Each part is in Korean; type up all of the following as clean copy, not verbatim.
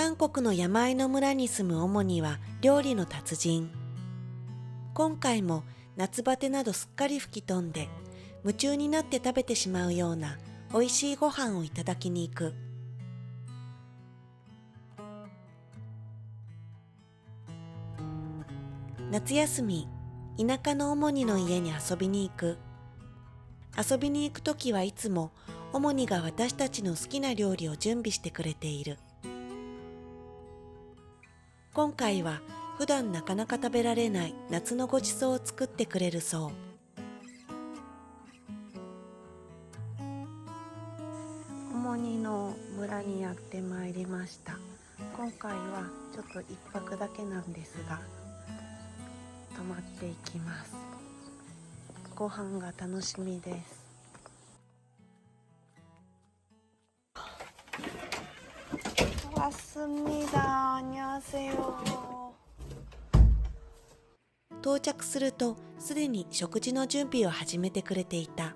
韓国の山あいの村に住むオモニは料理の達人。今回も夏バテなどすっかり吹き飛んで夢中になって食べてしまうような美味しいご飯をいただきに行く。夏休み、田舎のオモニの家に遊びに行く。遊びに行くときはいつもオモニが私たちの好きな料理を準備してくれている。今回は普段なかなか食べられない夏のごちそうを作ってくれるそう。オモニの村にやってまいりました。今回はちょっと一泊だけなんですが、泊まっていきます。ご飯が楽しみです。왔습니다. 안녕하세요. 到着するとすでに食事の準備を始めてくれていた。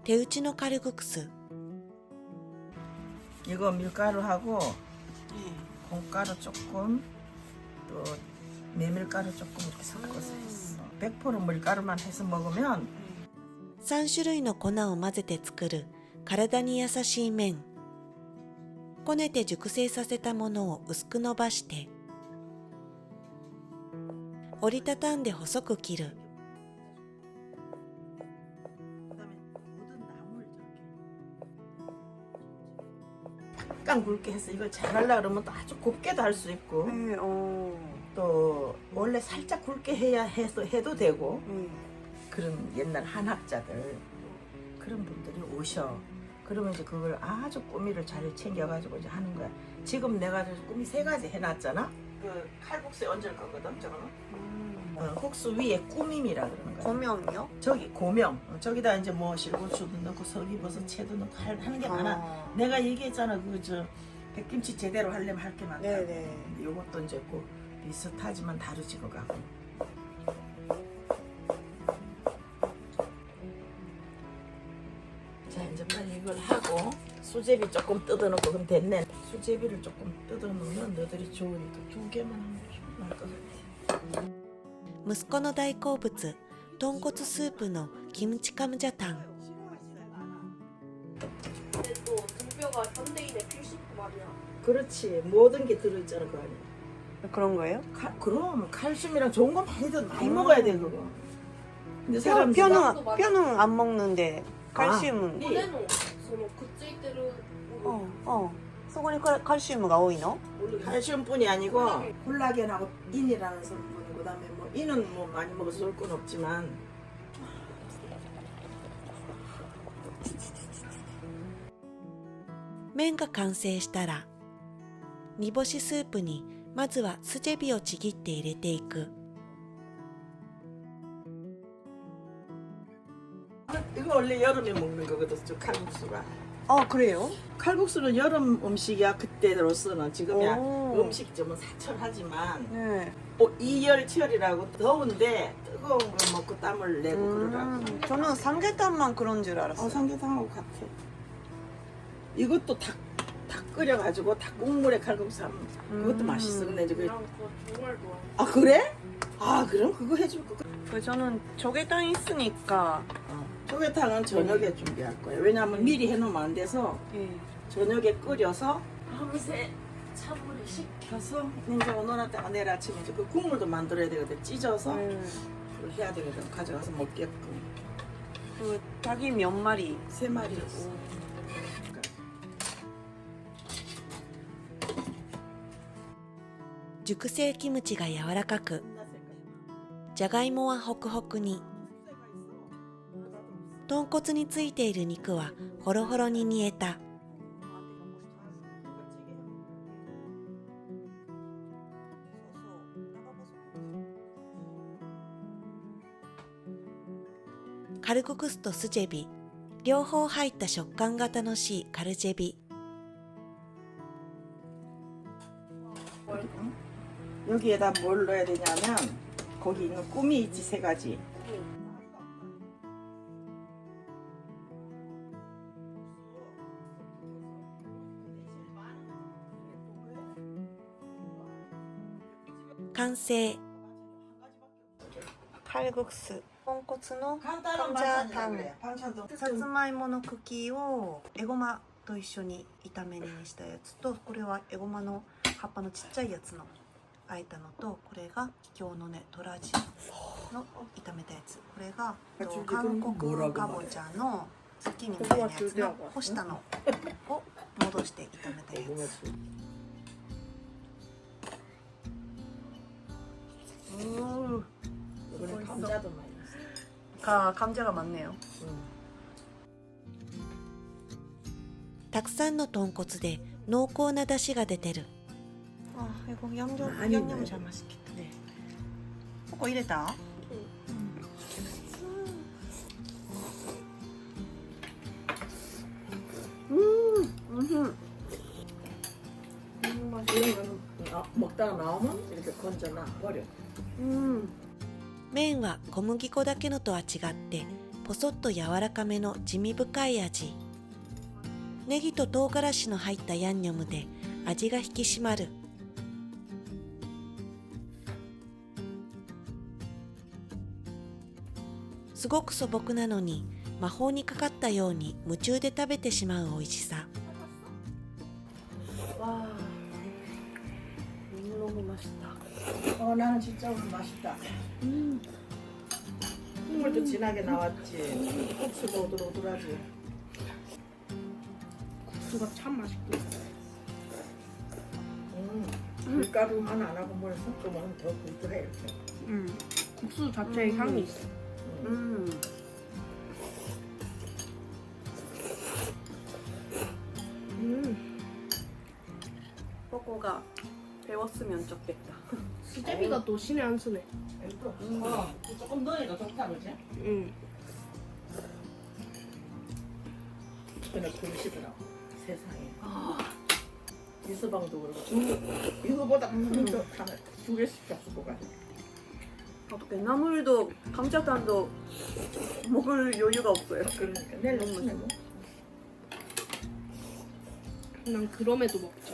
手打ちのカルグクス。 이거 밀가루하고 콩가루 조금 또 메밀가루 조금 이렇게 섞어서 했어. 100% 밀가루만 해서 먹으면 3種類の粉を混ぜて作る体に優しい麺。こねて熟成させたものを薄く伸ばして折りたたんで細く切る。 약간 굵게 해서 이걸 잘 하려고 그러면 또 아주 곱게도 할 수 있고 또 원래 살짝 굵게 해야 해도 되고 그런 옛날 한학자들 그런 분들이 오셔. 그러면 이제 그걸 아주 꾸미를 잘 챙겨가지고 이제 하는 거야. 지금 내가 꾸미 3가지 해놨잖아. 그 칼국수에 얹을 거거든, 저거는. 국수 위에 꾸밈이라 그러는 거야. 고명이요? 저기 고명. 저기다 이제 뭐 실고추도 넣고 서기버섯 채도 넣고 하는 게 많아. 내가 얘기했잖아. 그 저 백김치 제대로 하려면 할 게 많다. 네네. 근데 요것도 이제 꼭 비슷하지만 다르지 그거하고. 자 이제 빨리 이걸 하고 수제비 조금 뜯어놓고 그럼 됐네. 수제비를 조금 뜯어놓으면 너들이 좋으니까 2개만 하면 좀 나을 것 같아. 息子の大好物豚骨スープのキムチカムジャタン。 근데 또 등뼈가 현대인의 필수품 아니야. 그렇지 모든 게 들어있잖아 그 안에. 그런 거예요? 그럼 칼슘이랑 좋은 거 많이 먹어야 돼 그거. 근데 사람 뼈는 안 먹는데 칼슘은. 骨のそのくっついてる部分 そこに칼슘이多いの? 칼슘뿐이 아니고 콜라겐하고 인이라는 성분이 그다음에 뭐 인은 뭐 많이 먹어서 좋을 건 없지만 麺が完成したら煮干しスープにまずはスジェビをちぎって入れていく。 이거 원래 여름에 먹는 거거든 저 칼국수가. 그래요? 칼국수는 여름 음식이야 그때로서는 지금이야 오. 음식점은 사철하지만 네. 이열치열이라고 더운데 뜨거운 걸 먹고 땀을 내고 그러라고. 저는 삼계탕만 그런 줄 알았어요. 삼계탕하고 같아. 이것도 닭 끓여가지고 닭 국물에 칼국수 하면 그것도 맛있어. 근데 이제 이랑 그거 정말 좋아. 아 그래? 아 그럼 그거 해줄 거. 저는 조개탕 있으니까. 조개탕은 저녁에 준비할 거예요. 왜냐하면 미리 해놓으면 안 돼서 저녁에 끓여서 밤새 찬물에 식혀서 이제 오늘한테 내일 아침에 이제 그 국물도 만들어야 되거든. 찢어서 그걸 해야 되거든. 가져가서 먹게끔. 그 닭이 몇 마리? 3마리였어.熟成キムチが柔らかく、じゃがいもはホクホクに、豚骨についている肉はホロホロに煮えた。カルグクスとスジェビ、両方入った食感が楽しいカルジェビ。 여기에다 뭘 넣어야 되냐면 거기 있는 꿈이 있지 3가지. 完成。칼국수、豚骨のカンジャタン、さつまいもの茎をエゴマと一緒に炒め煮にしたやつと、これはエゴマの葉っぱのちっちゃいやつのあえたのと、これが桔梗のねトラジの炒めたやつ、これが韓国かぼちゃのズッキーニみたいなやつの干したのを戻して炒めたやつ。이거는 감자도 많이 가 감자가 많네요. たくさんの豚骨で濃厚な出汁が出てる。あ、이거 양념 잘 맛있겠다. 네. 이거入れた? 먹다가 나오면 이렇게 건져놔 버려. 麺は小麦粉だけのとは違ってポソッと柔らかめの地味深い味。ネギと唐辛子の入ったヤンニョムで味が引き締まる。すごく素朴なのに魔法にかかったように夢中で食べてしまう美味しさ。わあ、너무 맛있다. 나는 진짜 오늘 맛있다. 국물도 진하게 나왔지. 국수도 오돌오돌하지. 국수가 참 맛있고. 밀가루만 안 하고 뭘 섞으면 더 굴dur해 이렇게. 국수 자체에 향이 있어. 뽀꼬가 배웠으면 좋겠다. 수제비가 또 신의 한 수네. 조금 넣으니까 좋다 그지? 그냥 그러시더라고 세상에. 이수방도 그러고 이거보다 두 개씩 잡수고 가지. 어떻게 나물도 감자탕도 먹을 여유가 없어요. 그러니까 내일 먹으면 뭐. 난 그럼에도 먹지.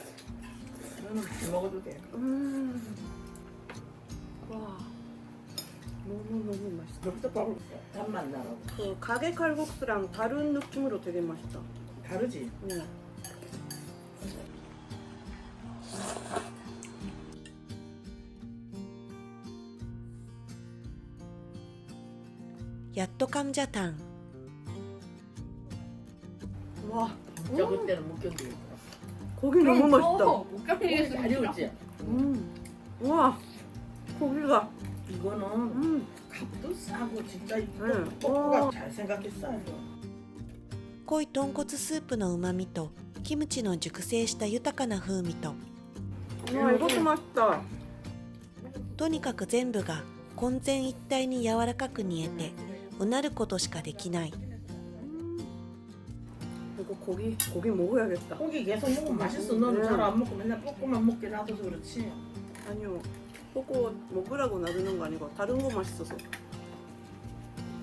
너는 잘 먹어도 돼. 와, 너무 맛있어. 여기서 밥을 단맛 나라고. 그 가게 칼국수랑 다른 느낌으로 되게 맛있다. 다르지? 네. やっとカムジャタン。 와, 진짜 그때는 못 견디겠더라. 고기 너무 맛있다. 못 견디겠어. 잘 익었지? 와, 고기가. 이거는 값도 싸고 진짜 뽀뽀가 잘 생각했어. 濃い豚骨スープのうまみとキムチの熟成した豊かな風味と、이것도 맛있다. とにかく全部が混然一体に柔らかく煮えてうなることしかできない。 이거 고기 먹어야겠다. 고기 계속 먹으면 맛있어. 너는 잘 안 먹고 맨날 뽀뽀만 먹게 놔둬서 그렇지. 아니요, 뽀꼬 먹으라고 놔두는 거 아니고 다른 거 맛있어서.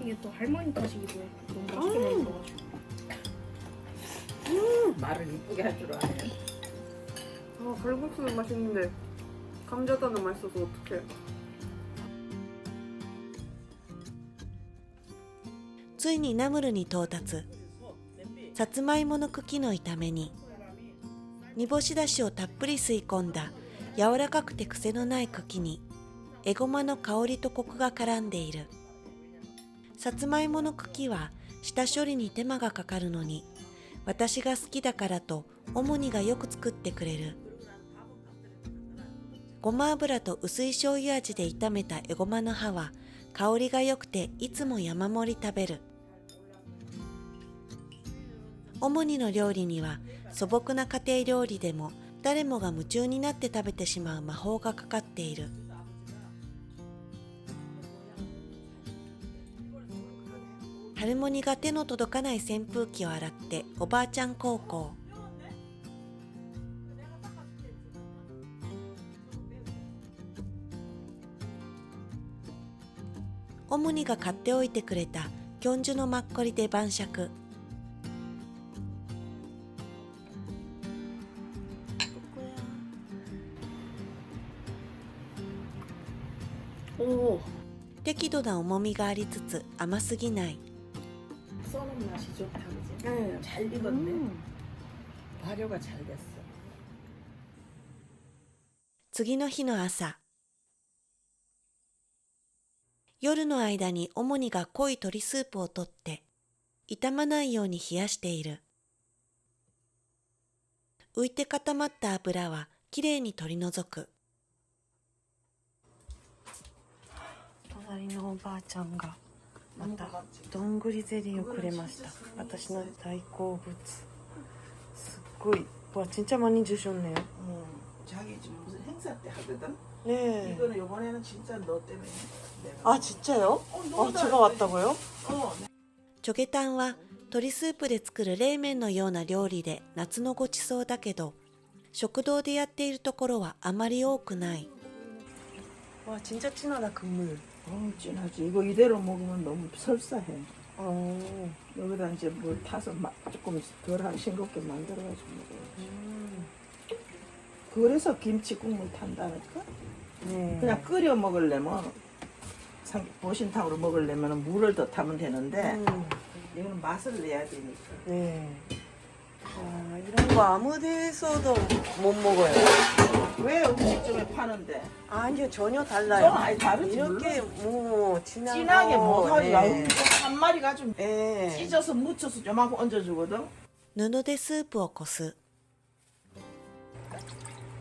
이게 또 할머니 탓이기도 해. 너무 맛있게 만들어가지고. 말을 이쁘게 할 줄 아네. 아, 칼국수는 맛있는데 감자탕은 맛있어서 어떡해. ついにナムルに到達。さつまいもの茎の炒めに煮干しだしをたっぷり吸い込んだ柔らかくて癖のない茎にエゴマの香りとコクが絡んでいる。さつまいもの茎は下処理に手間がかかるのに、私が好きだからとオモニがよく作ってくれる。ごま油と薄い醤油味で炒めたエゴマの葉は香りが良くていつも山盛り食べる。オモニの料理には素朴な家庭料理でも誰もが夢中になって食べてしまう魔法がかかっている。ハルモニが手の届かない扇風機を洗っておばあちゃん孝行。オモニが買っておいてくれたキョンジュのマッコリで晩酌。 오. 適度な重みがありつつ甘すぎない。 써는 맛이 좋다 그지? 네, 잘 익었네. 발효가 잘 됐어. 次の日の朝、夜の間にオモニが濃い鶏スープを取って傷まないように冷やしている。浮いて固まった油はきれいに取り除く。隣のおばあちゃんがまたどんぐりゼリーをくれました。私の大好物。すっごい。와 진짜 많이 주셨네요. 자기 지금 무슨 행사 때 하거든. 네. 이거는 이번에는 진짜 너 때문에. 아 진짜요? 제가 왔다고요? チョゲタンは鶏スープで作る冷麺のような料理で夏のごちそうだけど、食堂でやっているところはあまり多くない。와 진짜 진하다 국물. 진하지. 이거 이대로 먹으면 너무 설사해. 여기다 이제 물 타서 조금 덜 싱겁게 만들어가지고 먹어야지. 그래서 김치 국물 탄다니까? 그냥 끓여 먹으려면 보신탕으로 먹으려면 물을 더 타면 되는데 이거는 맛을 내야 되니까. 네. 아, 이런 거 아무 데서도 못 먹어요. 왜 음식점에 파는데? 아니요 전혀 달라요. 아니 다르지. 이렇게 뭐 진하게 못하지. 네. 한 마리 가지고 네. 찢어서 묻혀서 요만큼 얹어주거든. 布でスープをこす。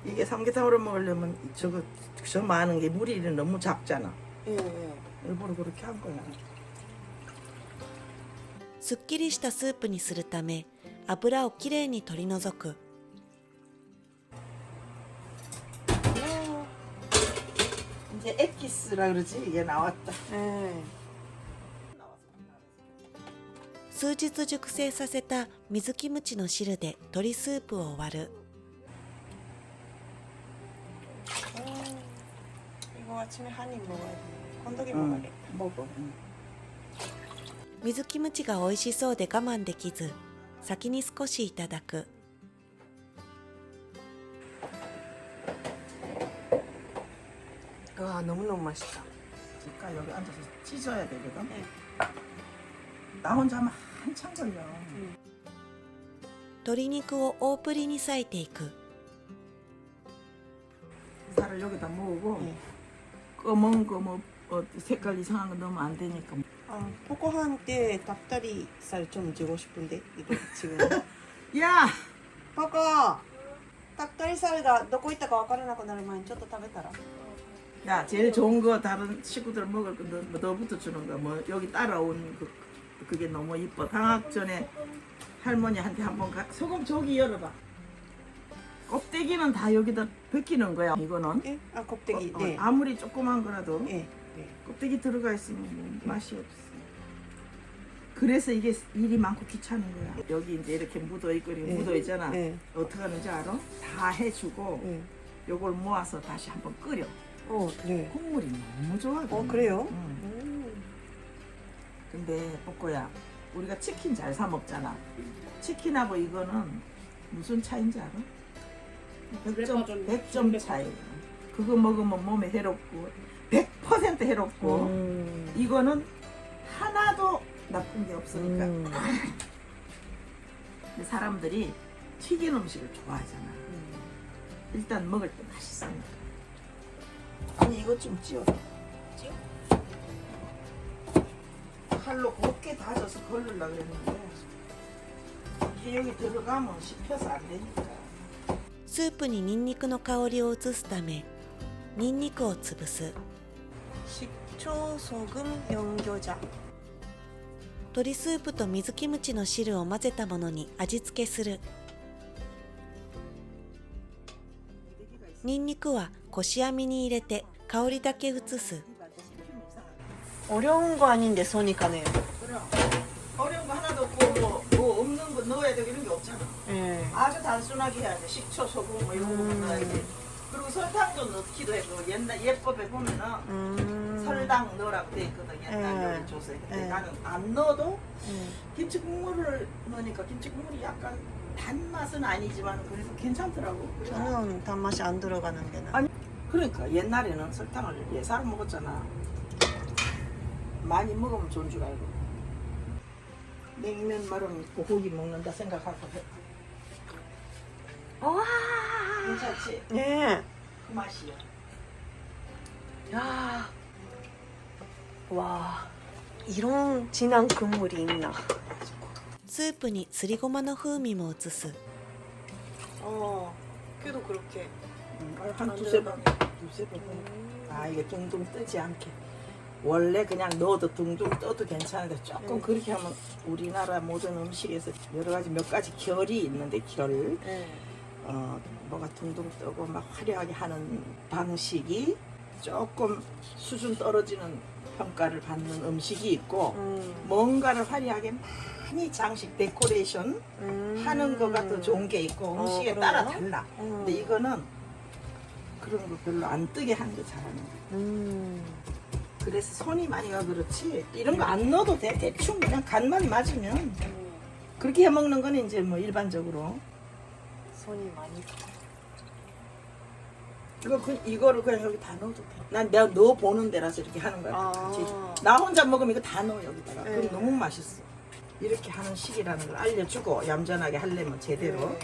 이게 삼계탕으로 먹으려면 저 많은 게 물이 너무 작잖아. 예. 일부러 그렇게 한 거야. すっきりしたスープにするため油をきれいに取り除く。 이제 엑기스라 그러지? 이게 나왔다. 数日熟成させた水キムチの汁で鶏スープを割る。 이거 아침에 한 입 먹어야 돼. 건더기 먹어야겠다. 먹어. 水キムチが美味しそうで我慢できず、先に少しいただく。 와 너무너무 맛있다. 그러니까 여기 앉아서 찢어야 되거든. 나 혼자 하면 한참 걸려. 鶏肉を大ぶりに裂いていく。 살을 여기다 모으고 검은 거 뭐 색깔 이상한 거 넣으면 안 되니까. 아, 포코한테 닭다리살 좀 주고 싶은데 이거 지금. 야! 포코! 닭다리살가 どこ 있다가 わからなくなる前にちょっと食べたら. 야, 제일 좋은 거 다른 식구들 먹을 거 너부터 주는 거. 뭐 여기 따라온 그게 너무 이뻐. 방학 전에 할머니한테 한번 소금 저기 열어봐. 껍데기는 다 여기다 벗기는 거야. 이거는. 예? 아 껍데기. 네. 아무리 조그만 거라도 예. 네. 껍데기 들어가 있으면 뭐 맛이 없어. 그래서 이게 일이 많고 귀찮은 거야. 여기 이제 이렇게 묻어 있고 이렇게 묻어 있잖아. 어떻게 하는지 알아? 다 해주고 요걸 모아서 다시 한번 끓여. 네. 국물이 너무 좋아. 그래요? 근데 뽀꼬야, 우리가 치킨 잘 사 먹잖아. 치킨하고 이거는 무슨 차이인지 알아? 100점 차이. 그거 먹으면 몸에 해롭고 100% 해롭고 이거는 하나도 나쁜 게 없으니까. 근데 사람들이 튀긴 음식을 좋아하잖아. 일단 먹을 때 맛있으니까. 아니 이것 좀 찌워. 찌워? 칼로 곱게 다져서 걸르려고 그랬는데 이게 여기 들어가면 씹혀서 안 되니까. スープにニンニクの香りを移すためニンニクを潰す。 식초, 소금, 연교자。 鶏スープと水キムチの汁を混ぜたものに味付けする。ニンニクはこし網に入れて香りだけ移す。 어려운 거 아닌데 손이가네요. 어려운 거 하나도 없고 뭐 없는 거 넣어야 되고 이런 게 없잖아. 예. 아주 단순하게 해야 돼. 식초, 소금 뭐 이런 거 넣어야지. 그리고 설탕도 넣기도 했고 옛날 예법에 보면은 설탕 넣으라고 돼 있거든. 옛날 요리 조서에. 근데 나는 안 넣어도 김치 국물을 넣으니까 김치 국물이 약간 단맛은 아니지만 그래도 괜찮더라고. 저는 단맛이 안 들어가는 게 나. 아니, 그러니까 옛날에는 설탕을 예사로 먹었잖아. 많이 먹으면 좋은 줄 알고. 냉면 말은 고기 먹는다 생각하고 해. 와. 괜찮지? 네. 그 맛이야. 야. 와. 이런 진한 국물이 있나? スープにすりごまの風味も移す 그래도 그렇게. 한 두세 번. 두세 번. 아, 이게 둥둥 뜨지 않게. 원래 그냥 넣어도 둥둥 떠도 괜찮은데 조금 그렇게 하면 우리나라 모든 음식에서 여러 가지 몇 가지 결이 있는데 결. 뭐가 둥둥 뜨고 막 화려하게 하는 방식이 조금 수준 떨어지는 평가를 받는 음식이 있고 뭔가를 화려하게 많이 장식 데코레이션 하는 거가 더 좋은 게 있고 음식에 따라 달라. 근데 이거는 그런 거 별로 안 뜨게 하는 거 잘하는 거야. 그래서 손이 많이 가 그렇지 이런 거 안 넣어도 돼. 대충 그냥 간만 맞으면 그렇게 해 먹는 건 이제 뭐 일반적으로 손이 많이 가. 이거를 그냥 여기 다 넣어도 돼. 난 내가 넣어 보는 데라서 이렇게 하는 거야. 나 혼자 먹으면 이거 다 넣어 여기다가. 그럼 너무 맛있어. 이렇게 하는 식이라는 걸 알려주고 얌전하게 하려면 제대로.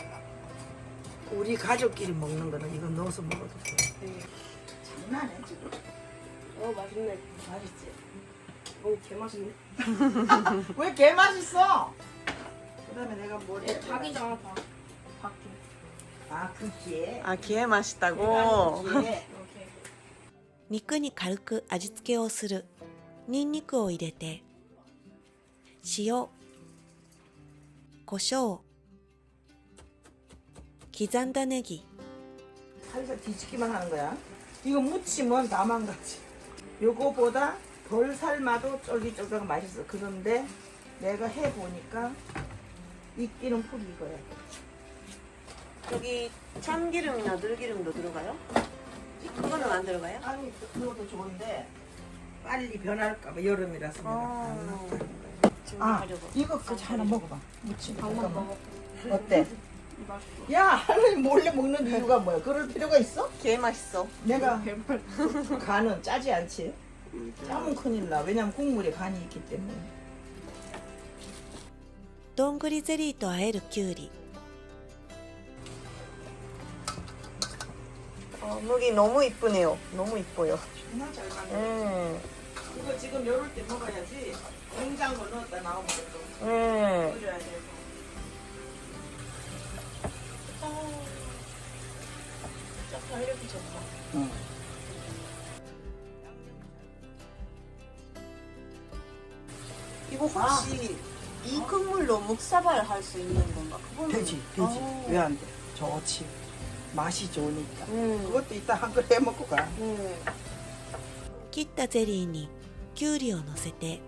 우리 가족끼리 먹는 거는 이거 넣어서 먹어도 돼. 장난해 지금. 맛있네. 맛있지? 개 맛있네. 왜 개 맛있어? 그다음에 내가 뭘 해? 닭이잖아, 닭. 닭. 아, 그 게. 아, 기회 맛있다고. 이렇게. 肉に軽く味付けをするニンニクを入れて塩胡椒刻んだネギ 살살 뒤집기만 하는 거야. 이거 무치면 다 망가지. 요거보다 덜 삶아도 쫄깃쫄깃하고 맛있어. 그런데 내가 해보니까 이끼는 풀이 이거야. 여기 참기름이나 들기름도 들어가요? 그거는 안 들어가요? 아니, 그것도 좋은데 빨리 변할까봐 여름이라서 내가 안 넣고 하는 거야. 아, 이거 그 하나 먹어봐. 무치. 한번 먹어. 어때? 맛있어. 야, 할머니 몰래 먹는 이유가 뭐야? 그럴 필요가 있어? 개 맛있어. 내가 간은 짜지 않지? 짜면 큰일 나. 왜냐면 국물에 간이 있기 때문에. どんぐりゼリーと和えるきゅうり 무기 너무 이쁘네요. 너무 이뻐요. 정말 잘 만들었어. 이거 지금 열을 때 먹어야지. 냉장고 넣었다 나오면 또 끓여야 되고. 딱 달력이 좋다. 응. 이거 혹시 이 국물로 묵사발 할 수 있는 건가? 그거는 되지, 되지. 왜 안 돼? 좋지. 맛이 좋으니까. 그것도 이따 한 그릇 해 먹고 가. 切ったゼリーにきゅうりをのせて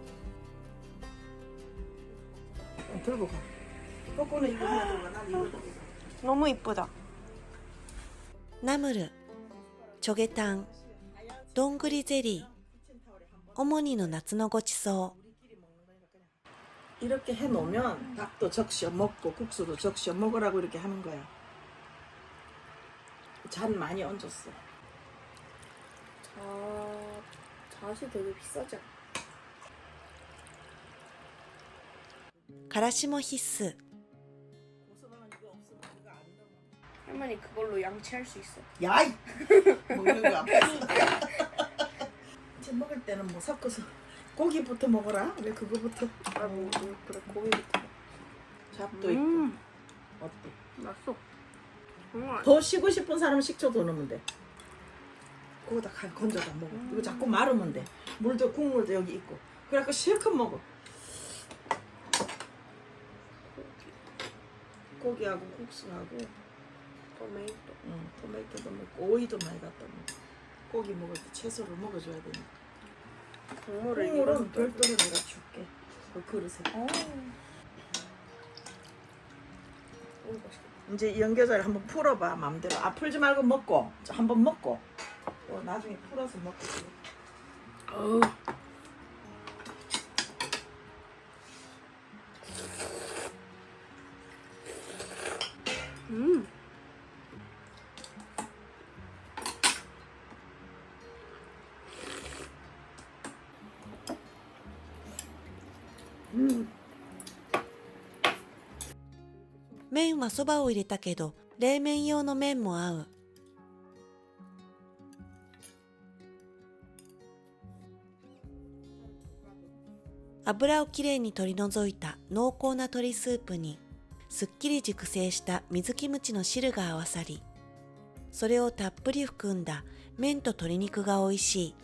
들고 가. 거꾸는 이거 하나 들고 가. 난 이거 들고 가. 너무 이쁘다. ナムルチョゲタンどんぐりゼリー主にの夏のごちそう 이렇게 해 놓으면 닭도 적셔 먹고 국수도 적셔 먹으라고 이렇게 하는 거야. 잔 많이 얹었어. 잣이 되게 비싸지 않아? からしも必須 할머니 그걸로 양치할 수 있어. 야이! 먹는 거 앞에서. 이제 먹을 때는 뭐 섞어서 고기부터 먹어라. 왜 그거부터? 그래 고기부터. 잡도 있고. 어때? 맛있어. 정말. 더 쉬고 싶은 사람은 식초 더 넣으면 돼. 그거 다 건져다 먹어. 이거 자꾸 마르면 돼. 물도 국물도 여기 있고. 그래갖고 실컷 먹어. 고기하고 국수하고 토마토. 토마토도 먹고 오이도 많이 갖다 먹어. 고기 먹을 때 채소를 먹어줘야 되니까. 국물은 별도로 내가 줄게. 그 그릇에. 이제 연겨자를 한번 풀어봐 맘대로. 아 풀지 말고 먹고 한번 먹고 또 나중에 풀어서 먹고. 今そばを入れたけど冷麺用の麺も合う。油をきれいに取り除いた濃厚な鶏スープにすっきり熟成した水キムチの汁が合わさり、それをたっぷり含んだ麺と鶏肉が美味しい。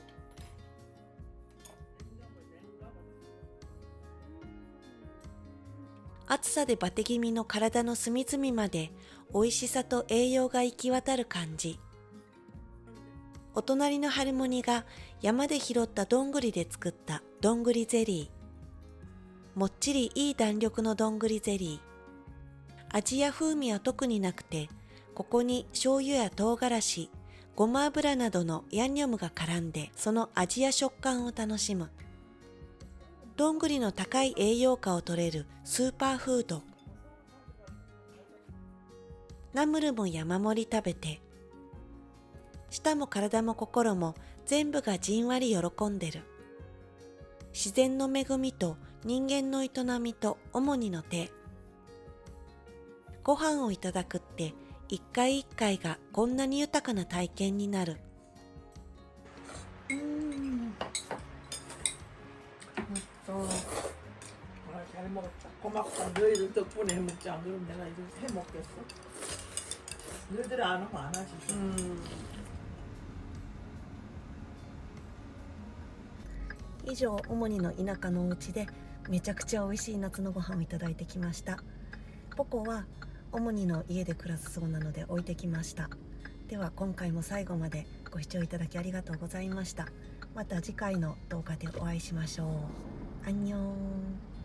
暑さでバテ気味の体の隅々まで美味しさと栄養が行き渡る感じ。お隣のハルモニが山で拾ったどんぐりで作ったどんぐりゼリー。もっちりいい弾力のどんぐりゼリー。味や風味は特になくて、ここに醤油や唐辛子、ごま油などのヤンニョムが絡んで、その味や食感を楽しむ。どんぐりの高い栄養価を取れるスーパーフード。ナムルも山盛り食べて、舌も体も心も全部がじんわり喜んでる。自然の恵みと人間の営みと主にの手。ご飯をいただくって一回一回がこんなに豊かな体験になる。잘 먹었다. 고맙다. 너희들 덕분에 해먹지. 안 그러면 내가 이거 해먹겠어. 너희들 안 하면 안 하지. 以上、主にの田舎のお家でめちゃくちゃ美味しい夏のご飯をいただいてきました。ポコは主にの家で暮らすそうなので置いてきました。では今回も最後までご視聴いただきありがとうございました。また次回の動画でお会いしましょう。アンニョン。